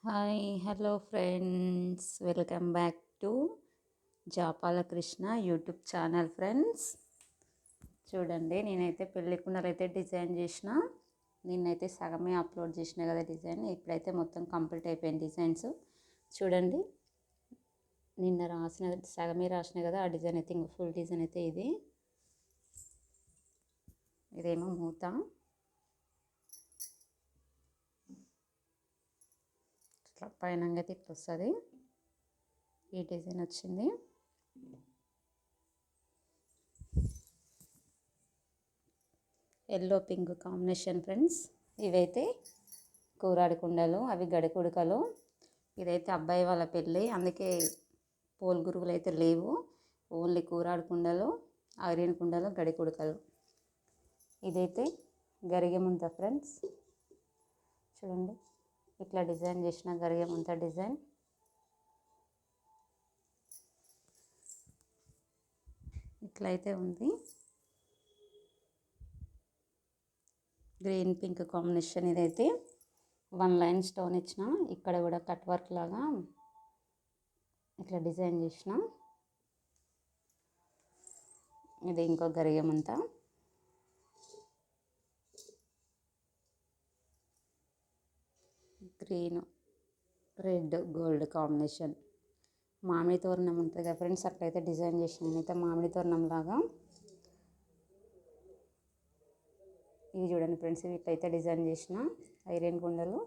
Hi hello friends, welcome back to Japala Krishna YouTube channel. Friends చూడండి, నేనైతే పెళ్లి కుండలు అయితే డిజైన్ చేసిన. నిన్నైతే సగమే అప్లోడ్ చేసిన కదా డిజైన్. ఇప్పుడైతే మొత్తం కంప్లీట్ అయిపోయింది డిజైన్స్. చూడండి, నిన్న రాసిన సగమే రాసిన కదా ఆ డిజైన్ అయితే ఇంక ఫుల్ డిజైన్ అయితే ఇదేమో మూత. ఇట్లా పైన అయితే ఇట్లా వస్తుంది. ఈ డిజైన్ వచ్చింది. Yellow pink combination friends. ఇవైతే కూరాడి కుండలు, అవి గడి కుడకలు. ఇదైతే అబ్బాయి వాళ్ళ పెళ్ళి, అందుకే పోల్ గురువులు అయితే లేవు. ఓన్లీ కూరాడి కుండలు, ఐరన్ కుండలు, గడి కుడకలు. ఇదైతే గరిగె ముంత ఫ్రెండ్స్. చూడండి, ఇట్లా డిజైన్ చేసిన గరిగె ముంత డిజైన్. ఇట్లయితే ఉంది. Green pink combination. ఇదైతే 1 లైన్ స్టోన్ ఇచ్చిన. ఇక్కడ కూడా కట్ వర్క్ లాగా ఇట్లా డిజైన్ చేసిన. ఇది ఇంకో గరిగెమంత. Green, red, gold combination. మామిడి తోరణం ఉంటుంది కదా ఫ్రెండ్స్, అట్లయితే డిజైన్ చేసిన. నేనైతే మామిడి తోరణం లాగా. ఇవి చూడండి ఫ్రెండ్స్, వీటికైతే డిజైన్ చేసిన ఐరన్ కుండలు.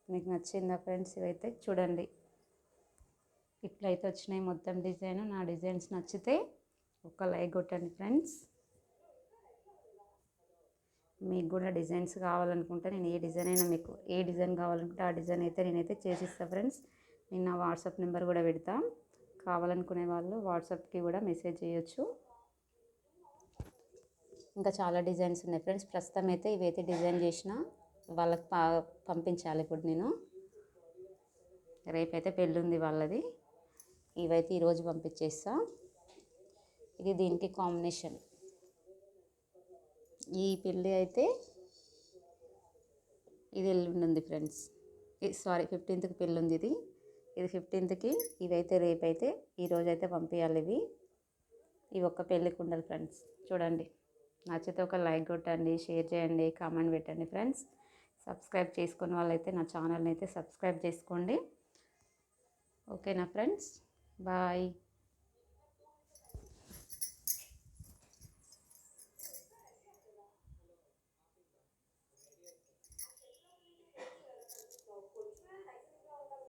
మీకు నచ్చిందా ఫ్రెండ్స్? ఇవైతే చూడండి, ఇట్లయితే వచ్చినాయి మొత్తం డిజైన్. నా డిజైన్స్ నచ్చితే ఒక లైక్ కొట్టండి ఫ్రెండ్స్. మీకు కూడా డిజైన్స్ కావాలనుకుంటే నేను ఏ డిజైన్ అయినా, మీకు ఏ డిజైన్ కావాలనుకుంటే ఆ డిజైన్ అయితే నేనైతే చేసిస్తాను ఫ్రెండ్స్. నేను నా వాట్సాప్ నెంబర్ కూడా పెడతా. కావాలనుకునే వాళ్ళు వాట్సాప్కి కూడా మెసేజ్ చేయొచ్చు. ఇంకా చాలా డిజైన్స్ ఉన్నాయి ఫ్రెండ్స్. ప్రస్తుతం అయితే ఇవైతే డిజైన్ చేసిన వాళ్ళకి పంపించాలి ఇప్పుడు నేను. రేపైతే పెళ్ళి ఉంది వాళ్ళది. ఇవైతే ఈరోజు పంపించేస్తా. ఇది దీనికి కాంబినేషన్. ఈ పెళ్ళి అయితే ఇది ఎల్లుండి ఉంది ఫ్రెండ్స్. సారీ, 15th పెళ్ళి ఉంది. ఇది 15th. ఇవైతే రేపైతే ఈరోజైతే పంపించాలి. ఇవి ఒక్క పెళ్ళికి ఉండాలి ఫ్రెండ్స్. చూడండి, నచ్చితే ఒక లైక్ కొట్టండి, షేర్ చేయండి, కామెంట్ పెట్టండి ఫ్రెండ్స్. సబ్స్క్రైబ్ చేసుకున్న వాళ్ళైతే నా ఛానల్ని అయితే సబ్స్క్రైబ్ చేసుకోండి. ఓకేనా ఫ్రెండ్స్? బాయ్.